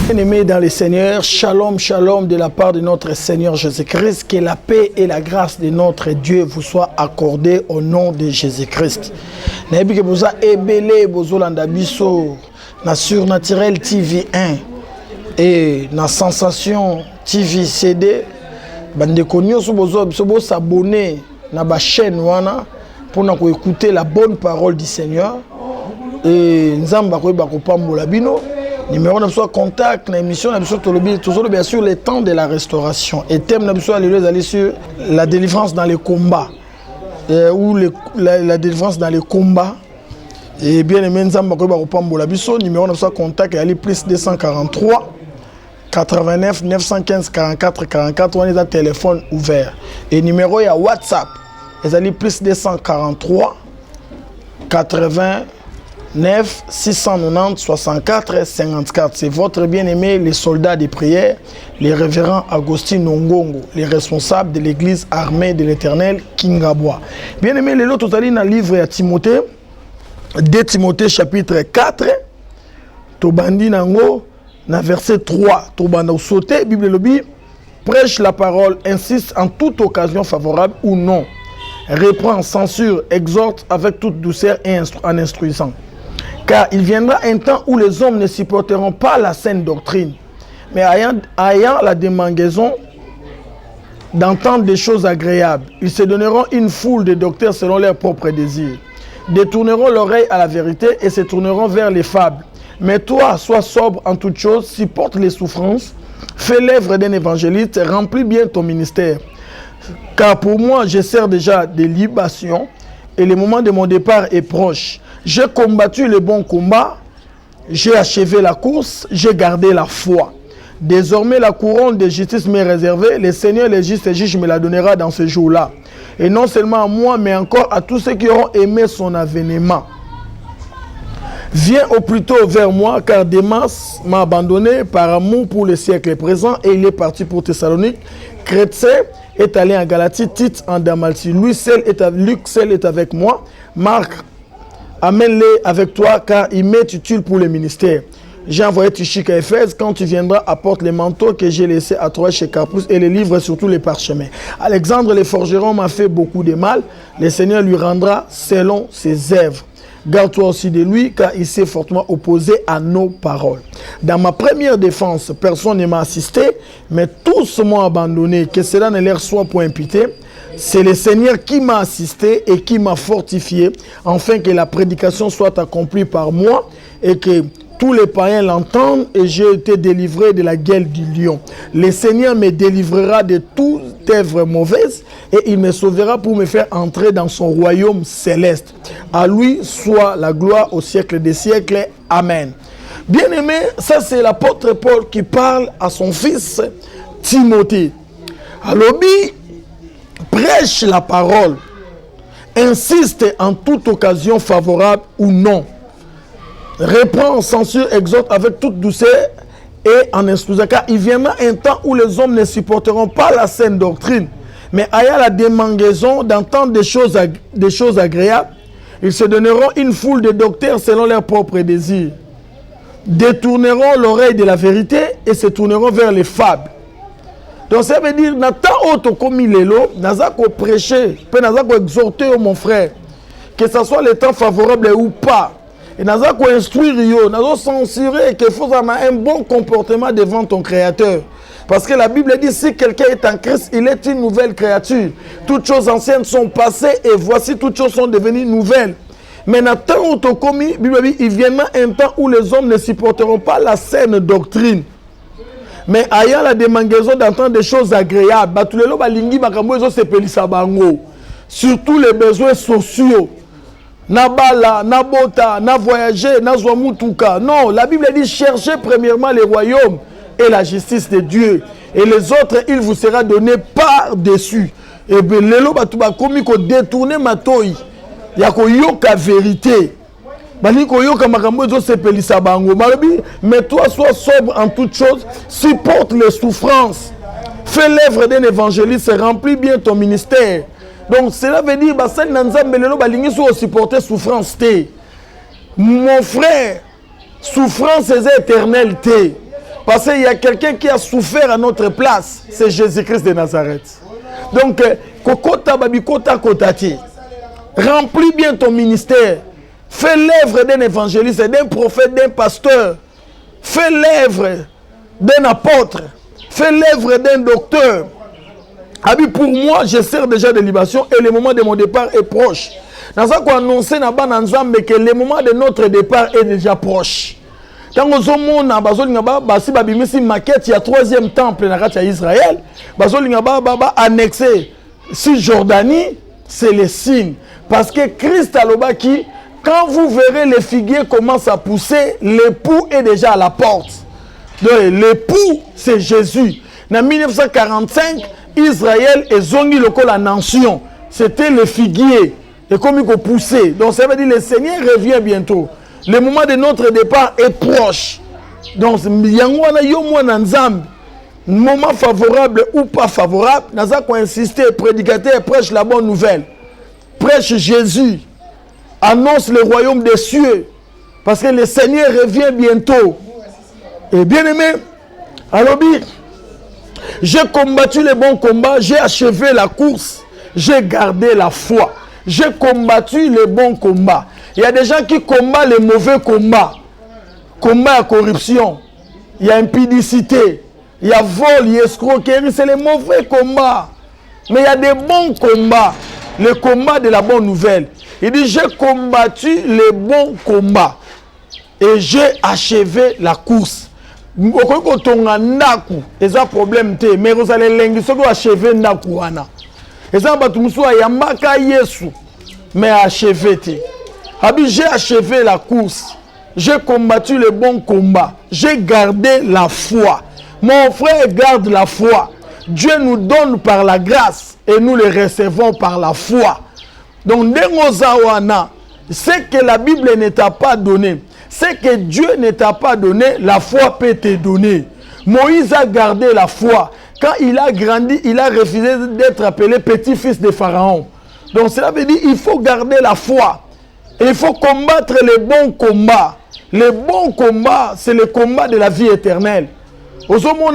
Bien-aimés dans le Seigneur, shalom, shalom de la part de notre Seigneur Jésus-Christ, que la paix et la grâce de notre Dieu vous soient accordées au nom de Jésus-Christ. Nabi que vous a ébélé, vous landa biso, na Surnaturel TV 1 et na Sensation TV CD, bande konyo so bozo s'abonner na ba chaîne wana pour na ko écouter la bonne parole du Seigneur et nzamba ko ba ko pambola bino. Numéro de contact, l'émission, toujours bien sûr les temps de la restauration. Et thème d'aller sur la délivrance dans les combats. Ou la délivrance dans les combats. Et bien aimé, numéro de contact, il y a plus 243 89 915 44 44. On est à téléphone ouvert. Et numéro il y a WhatsApp. Il y a plus 243 80 9 690 64 54. C'est votre bien-aimé, les soldats des prières, les révérends Agustin Nongongo, les responsables de l'église armée de l'Éternel, Kingabwa. Bien-aimé, les autres, dans le livre à Timothée, 2 Timothée chapitre 4, Tobandi Nango, dans verset 3, Tobanda sauté, Bible Lobby, prêche la parole, insiste en toute occasion favorable ou non, reprend, censure, exhorte avec toute douceur et en instruisant. Car il viendra un temps où les hommes ne supporteront pas la saine doctrine, mais ayant la démangeaison d'entendre des choses agréables, ils se donneront une foule de docteurs selon leurs propres désirs, détourneront l'oreille à la vérité et se tourneront vers les fables. Mais toi, sois sobre en toutes choses, supporte les souffrances, fais l'œuvre d'un évangéliste, remplis bien ton ministère. Car pour moi, je sers déjà des libations et le moment de mon départ est proche. J'ai combattu le bon combat, j'ai achevé la course, j'ai gardé la foi. Désormais, la couronne de justice m'est réservée. Le Seigneur, le juste juge, me la donnera dans ce jour-là. Et non seulement à moi, mais encore à tous ceux qui auront aimé son avènement. Viens au plus tôt vers moi, car Démas m'a abandonné par amour pour le siècle présent et il est parti pour Thessalonique. Chrétien est allé en Galatie, Tite en Dalmatie. Luc seul est avec moi. Marc, amène-les avec toi, car il m'est utile pour le ministère. J'ai envoyé Tichik à Éphèse. Quand tu viendras, apporte les manteaux que j'ai laissés à toi chez Carpus et les livres, surtout les parchemins. Alexandre le forgeron m'a fait beaucoup de mal. Le Seigneur lui rendra selon ses œuvres. Garde-toi aussi de lui, car il s'est fortement opposé à nos paroles. Dans ma première défense, personne ne m'a assisté, mais tous m'ont abandonné. Que cela ne leur soit point imputé. C'est le Seigneur qui m'a assisté et qui m'a fortifié, afin que la prédication soit accomplie par moi et que tous les païens l'entendent, et j'ai été délivré de la gueule du lion. Le Seigneur me délivrera de toute œuvre mauvaise et il me sauvera pour me faire entrer dans son royaume céleste. À lui soit la gloire au siècle des siècles. Amen. Bien-aimé, ça c'est l'apôtre Paul qui parle à son fils Timothée. Alors, prêche la parole, insiste en toute occasion favorable ou non, reprend, censure, exhorte avec toute douceur et en instruisant, car il viendra un temps où les hommes ne supporteront pas la saine doctrine, mais ayant la démangeaison d'entendre des choses agréables, ils se donneront une foule de docteurs selon leurs propres désirs, détourneront l'oreille de la vérité et se tourneront vers les fables. Donc ça veut dire, Nathan Oto comme il est là, Nazako prêcher, Nazako exhorter mon frère, que ce soit le temps favorable ou pas. Et Nazako instruire, Nazako censurer qu'il faut avoir un bon comportement devant ton Créateur. Parce que la Bible dit, si quelqu'un est en Christ, il est une nouvelle créature. Toutes choses anciennes sont passées et voici toutes choses sont devenues nouvelles. Mais Nathan Oto comme il viendra un temps où les hommes ne supporteront pas la saine doctrine. Mais ayant la démangeaison d'entendre des choses agréables, surtout les besoins sociaux, Nabala, Nabota, na voyager, na mutuka. Non, la Bible dit cherchez premièrement le royaume et la justice de Dieu. Et les autres, il vous sera donné par-dessus. Et bien, les lois, comme ils détourné ma toy, il y a la vérité. Mais toi, sois sobre en toutes choses, supporte les souffrances, Fais l'œuvre d'un évangéliste, remplis bien ton ministère. Donc cela veut dire basali na nzambe lelo balingi so supporter souffrance té. Mon frère, souffrance est éternelle té. Parce qu'il y a quelqu'un qui a souffert à notre place, c'est Jésus-Christ de Nazareth. Donc kokota babikota kotati. Remplis bien ton ministère. Fais l'œuvre d'un évangéliste, d'un prophète, d'un pasteur. Fais l'œuvre d'un apôtre. Fais l'œuvre d'un docteur. Pour moi, je sers déjà de libération et le moment de mon départ est proche. Dans ça qu'on annonce que le moment de notre départ est déjà proche. Quand on a une maquette, il y a 3e temple dans Israël, annexé Cisjordanie, c'est le signe. Parce que Christ a le qui, quand vous verrez les figuiers commencent à pousser, l'époux est déjà à la porte. L'époux, c'est Jésus. En 1945, Israël est zongi la nation. C'était le figuier. Et comme il faut pousser. Donc ça veut dire que le Seigneur revient bientôt. Le moment de notre départ est proche. Donc, moment favorable ou pas favorable, nous avons insisté, prédicateur prêche la bonne nouvelle. Prêche Jésus. Annonce le royaume des cieux. Parce que le Seigneur revient bientôt. Et bien aimé, alors j'ai combattu le bon combat, j'ai achevé la course, j'ai gardé la foi. J'ai combattu le bon combat. Il y a des gens qui combattent les mauvais combats. Combat à corruption, il y a impudicité, il y a vol, il y a escroquerie, c'est les mauvais combats. Mais il y a des bons combats, le combat de la bonne nouvelle. Il dit, j'ai combattu le bon combat et j'ai achevé la course. Quand on a naku, c'est un problème, mais vous allez achever naku. Et ça, mais achevé. J'ai achevé la course. J'ai combattu le bon combat. J'ai gardé la foi. Mon frère garde la foi. Dieu nous donne par la grâce et nous le recevons par la foi. Donc, ce que la Bible ne t'a pas donné, ce que Dieu ne t'a pas donné, la foi peut te donner. Moïse a gardé la foi. Quand il a grandi, il a refusé d'être appelé petit-fils de Pharaon. Donc cela veut dire qu'il faut garder la foi. Et il faut combattre les bons combats. Le bon combat, c'est le combat de la vie éternelle. Aujourd'hui,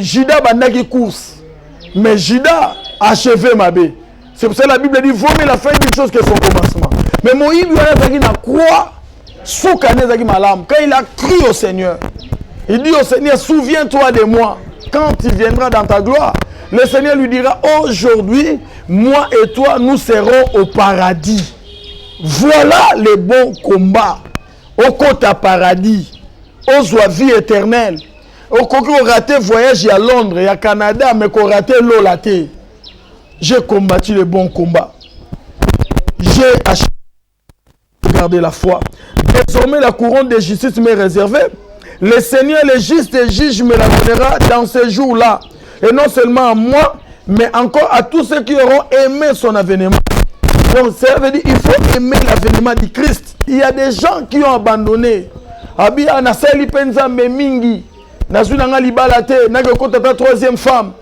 Jida bandaki course. Mais Jida a achevé ma bé. C'est pour ça que la Bible dit vaut mieux la fin d'une chose que son commencement. Mais Moïse il a croix sous malam. Quand il a cru au Seigneur, il dit au Seigneur, souviens-toi de moi quand tu viendras dans ta gloire. Le Seigneur lui dira, aujourd'hui, moi et toi, nous serons au paradis. Voilà le bon combat. Au côté paradis, aux vie éternelle. Au côté où raté voyage à Londres et à Canada, mais qu'on raté l'eau la terre. J'ai combattu le bon combat. J'ai acheté. Gardez la foi. Désormais, la couronne de justice m'est réservée. Le Seigneur, le juste et juge, me la donnera dans ces jours-là. Et non seulement à moi, mais encore à tous ceux qui auront aimé son avènement. Donc, ça veut dire qu'il faut aimer l'avènement du Christ. Il y a des gens qui ont abandonné. Abia na sali penza mingi. Na zuna libalate, na kota ta troisième femme.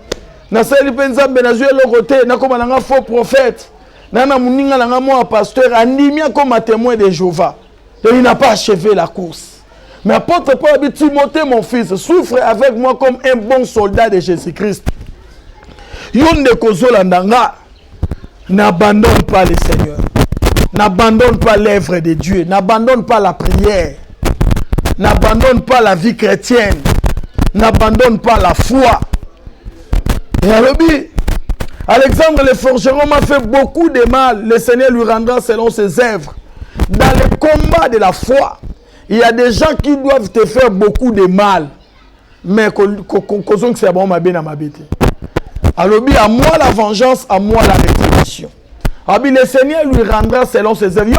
Na sali penza na zué logote, na koma na faux prophète. Nana muninga na moi pasteur animia comme témoin de Jéhovah. Et il n'a pas achevé la course. Mais apôtre Paul dit, Timothée, mon fils, souffre avec moi comme un bon soldat de Jésus-Christ. Yonde kozolandanga, n'abandonne pas le Seigneur. N'abandonne pas l'œuvre de Dieu. N'abandonne pas la prière. N'abandonne pas la vie chrétienne. N'abandonne pas la foi. Et alors, Alexandre le forgeron m'a fait beaucoup de mal. Le Seigneur lui rendra selon ses œuvres. Dans le combat de la foi, il y a des gens qui doivent te faire beaucoup de mal. Mais c'est bon, ma bien à ma bête. Alors, à moi la vengeance, à moi la rétribution. Le Seigneur lui rendra selon ses œuvres.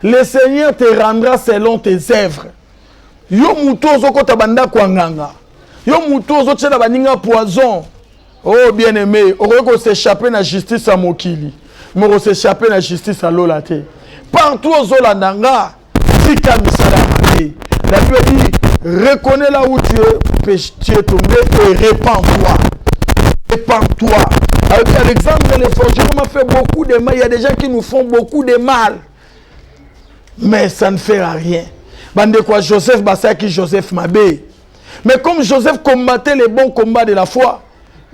Le Seigneur te rendra selon tes œuvres. Poison. Oh bien-aimé, on va s'échapper de la justice à Mokili. On va s'échapper de la justice à Lolate. Partout aux Olandanga, tika misala mabe. La Bible dit, reconnais là où tu es tombé et répands-toi. Répands-toi. Avec l'exemple de l'effort, m'a fait beaucoup de mal. Il y a des gens qui nous font beaucoup de mal. Mais ça ne fait rien. Bande quoi, Joseph Bassaki, Joseph Mabé. Mais comme Joseph combattait les bons combats de la foi,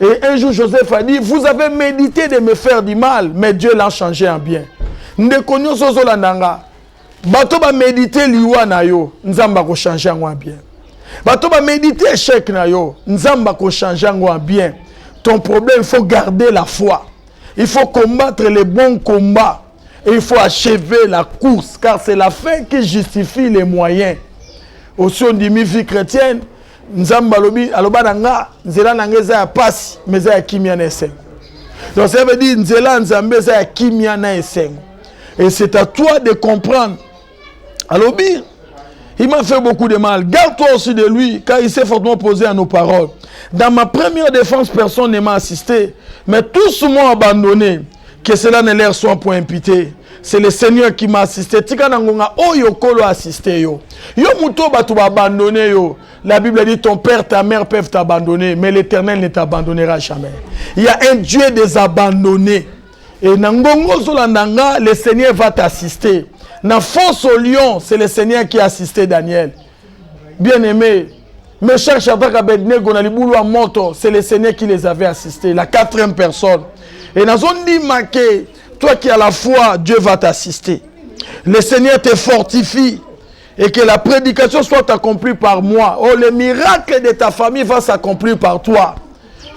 et un jour Joseph a dit, vous avez médité de me faire du mal, mais Dieu l'a changé en bien. Ndekonyo sozo landanga. Bato ba méditer liwa na yo, nzamba ko changer en bien. Bato ba méditer échec na yo, nzamba ko changer en bien. Ton problème, il faut garder la foi. Il faut combattre les bons combats. Et il faut achever la course, car c'est la fin qui justifie les moyens. Aussi on dit mi vie chrétienne, nzamba lobi aloba nanga, nzela nanga za ya pasi, mais za ya kimia na esengo. Donc ça veut dire nzela nzambe za ya kimia na esengo. Et c'est à toi de comprendre. Alobi, il m'a fait beaucoup de mal. Garde-toi aussi de lui, car il s'est fortement opposé à nos paroles. Dans ma première défense, personne ne m'a assisté, mais tous m'ont abandonné. Que cela ne leur soit point imputé. C'est le Seigneur qui m'a assisté. Tika nangonga oyo kolo assisté yo. Yo muto batu ba abandonné yo. La Bible dit ton père, ta mère peuvent t'abandonner, mais l'Éternel ne t'abandonnera jamais. Il y a un Dieu des abandonnés. Et nangongo zolandanga, le Seigneur va t'assister. Na force au lion, c'est le Seigneur qui a assisté Daniel. Bien aimé, mes chers Shadrach, Abednego, Naliboulou à Moto, c'est le Seigneur qui les avait assistés, la quatrième personne. Et dans on dit marqué, toi qui as la foi, Dieu va t'assister. Le Seigneur te fortifie et que la prédication soit accomplie par moi. Oh, le miracle de ta famille va s'accomplir par toi.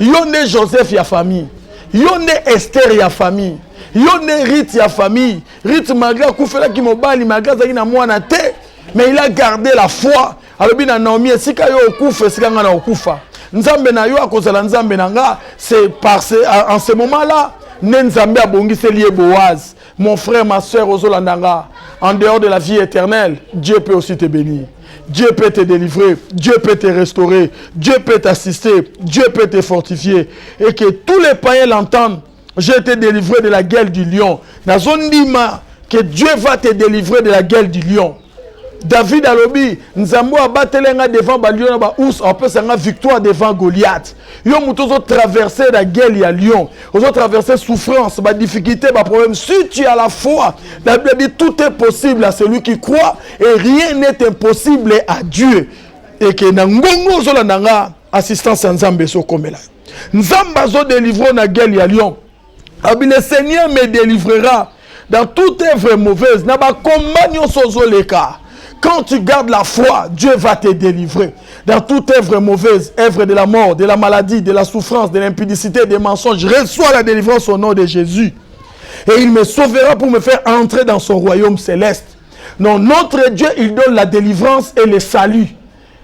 Yonde Joseph y a famille. Yonde Esther y a famille. Yonde Rite y a famille. Rite malgré Koufela qui mobali malgré Zagina Moana te, mais il a gardé la foi. Alors bien Naomi, si kayo okufa, si kanga na okufa. Nzambe na yo akozala nzambe nanga, c'est en ce moment-là, Nzambe a bongi se lié Boaz. Mon frère, ma soeur, Ozolandanga, en dehors de la vie éternelle, Dieu peut aussi te bénir. Dieu peut te délivrer, Dieu peut te restaurer, Dieu peut t'assister, Dieu peut te fortifier. Et que tous les païens l'entendent. J'ai été délivré de la gueule du lion. Dans zone Nima, que Dieu va te délivrer de la gueule du lion. David Alobi, Nzambo a battelenga devant Balion, on peut s'en victoire devant Goliath. Yo moutozo traverser la guerre à Lyon. Ils ont traversé souffrance, difficulté, problème. Si tu as la foi, la Bible dit tout est possible à celui qui croit et rien n'est impossible à Dieu. Et que Nangongo Zolandanga, assistance à Nzambe Sokomela. Nzamba zo délivre na guerre à Lyon. Le Seigneur me délivrera dans toute œuvre mauvaise. Naba combat nyosozo leka. Quand tu gardes la foi, Dieu va te délivrer. Dans toute œuvre mauvaise, œuvre de la mort, de la maladie, de la souffrance, de l'impudicité, des mensonges, reçois la délivrance au nom de Jésus. Et il me sauvera pour me faire entrer dans son royaume céleste. Donc notre Dieu, il donne la délivrance et le salut.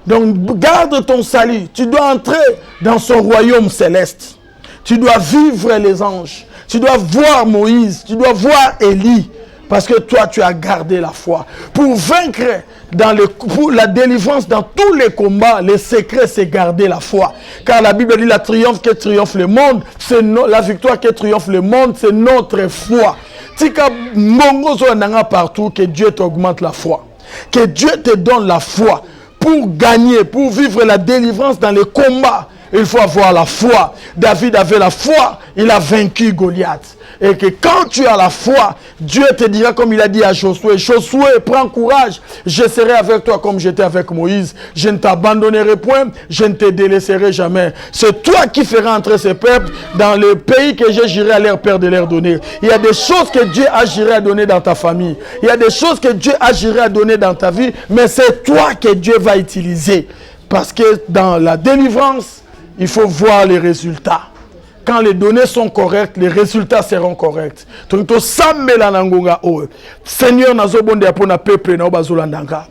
Donc garde ton salut. Tu dois entrer dans son royaume céleste. Tu dois vivre les anges. Tu dois voir Moïse. Tu dois voir Élie. Parce que toi, tu as gardé la foi. Pour vaincre, pour la délivrance dans tous les combats, le secret, c'est garder la foi. Car la Bible dit la triomphe qui triomphe le monde, c'est la victoire qui triomphe le monde, c'est notre foi. Tika mongo zo nanga partout, que Dieu t'augmente la foi. Que Dieu te donne la foi pour gagner, pour vivre la délivrance dans les combats. Il faut avoir la foi. David avait la foi, il a vaincu Goliath. Et que quand tu as la foi, Dieu te dira comme il a dit à Josué, Josué, prends courage, je serai avec toi comme j'étais avec Moïse. Je ne t'abandonnerai point, je ne te délaisserai jamais. C'est toi qui feras entrer ces peuples dans le pays que je j'irai à leur père de leur donner. Il y a des choses que Dieu agirait à donner dans ta famille. Il y a des choses que Dieu agirait à donner dans ta vie, mais c'est toi que Dieu va utiliser. Parce que dans la délivrance, il faut voir les résultats. Quand les données sont correctes, les résultats seront corrects. Seigneur, nazo bonde ya pona peuple na obazolandanga.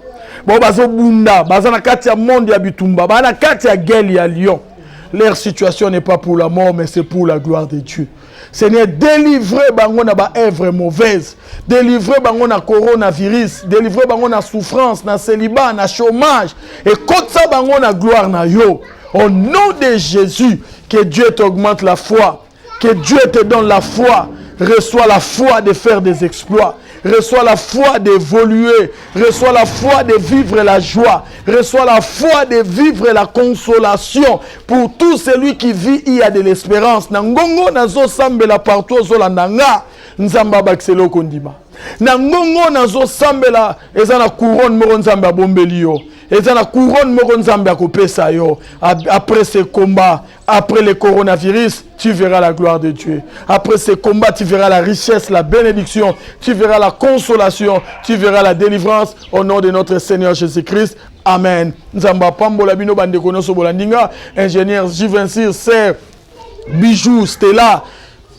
Ba bazobunda, bazana kati ya monde ya bitumba, bana kati ya guerre ya Lyon. Leur situation n'est pas pour la mort, mais c'est pour la gloire de Dieu. Seigneur, délivrez bango na ba œuvre mauvaise, délivrez bango na coronavirus, délivrez bango na souffrance, na célibat, na chômage, et kotsa bango na gloire na yo. Au nom de Jésus, que Dieu t'augmente la foi, que Dieu te donne la foi, reçois la foi de faire des exploits, reçois la foi d'évoluer, reçois la foi de vivre la joie, reçois la foi de vivre la consolation. Pour tout celui qui vit, il y a de l'espérance. Nangongo nazo sambela partout ozolandanga, nzamba bakiselo kondima. Nangongo nazo sambela ezana couronne moko nzambe abombeli yo. Ezana couronne moko nzambe akopesa yo. Après ce combat, après le coronavirus, tu verras la gloire de Dieu. Après ce combat, tu verras la richesse, la bénédiction, tu verras la consolation, tu verras la délivrance au nom de notre Seigneur Jésus-Christ. Amen. Nzamba pambola bino bande konoso bolandinga, ingénieur Jivinsir, Serre, Bijou, Stella,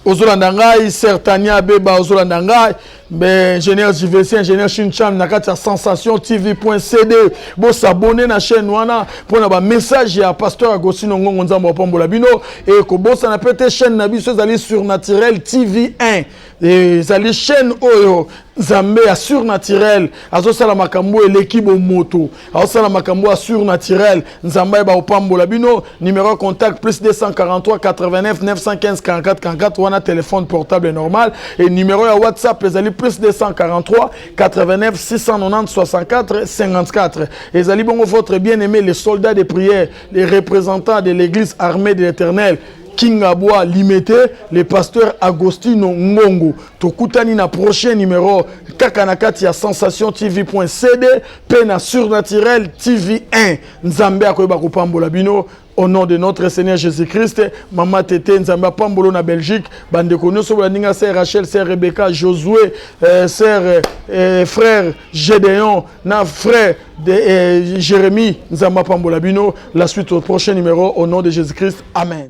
Ozolandangai, Sertania, Beba, Ozolandangai, mais ingénieur JVC, ingénieur Chincham, Nakata Sensation TV.cd. Bon, s'abonner à la chaîne Wana pour un message à Pasteur Agostino Ngongo Nzamba Pambola Bino. Et que bon, ça n'a pas été chaîne Nabi, c'est allé Surnaturel TV1. Et ça allait chaîne Oyo. Zambé à surnaturel, azo sala makambo et l'équipe au moto, azo sala makambo à surnaturel, Nzamba ba opambola bino, numéro contact plus 243 89 915 44 44, ou on a téléphone portable normal, et numéro à WhatsApp les ali plus 243 89 690 64 54. Et ali bon votre bien-aimé les soldats de prière, les représentants de l'église armée de l'Éternel. Kingabwa limité, le pasteur Agostino Ngongo. Tokutani na prochain numéro Kakanakati à Sensation TV.cd, Pena Surnaturel TV1. Nzambe akoyeba kopambola bino au nom de notre Seigneur Jésus-Christ. Maman Tété Nzambe pambolo na Belgique, bande kono so baninga sœur Rachel, sœur Rebecca, Josué, sœur frère Gédéon, na frère de Jérémie Nzambe pambola bino. La suite au prochain numéro au nom de Jésus-Christ. Amen.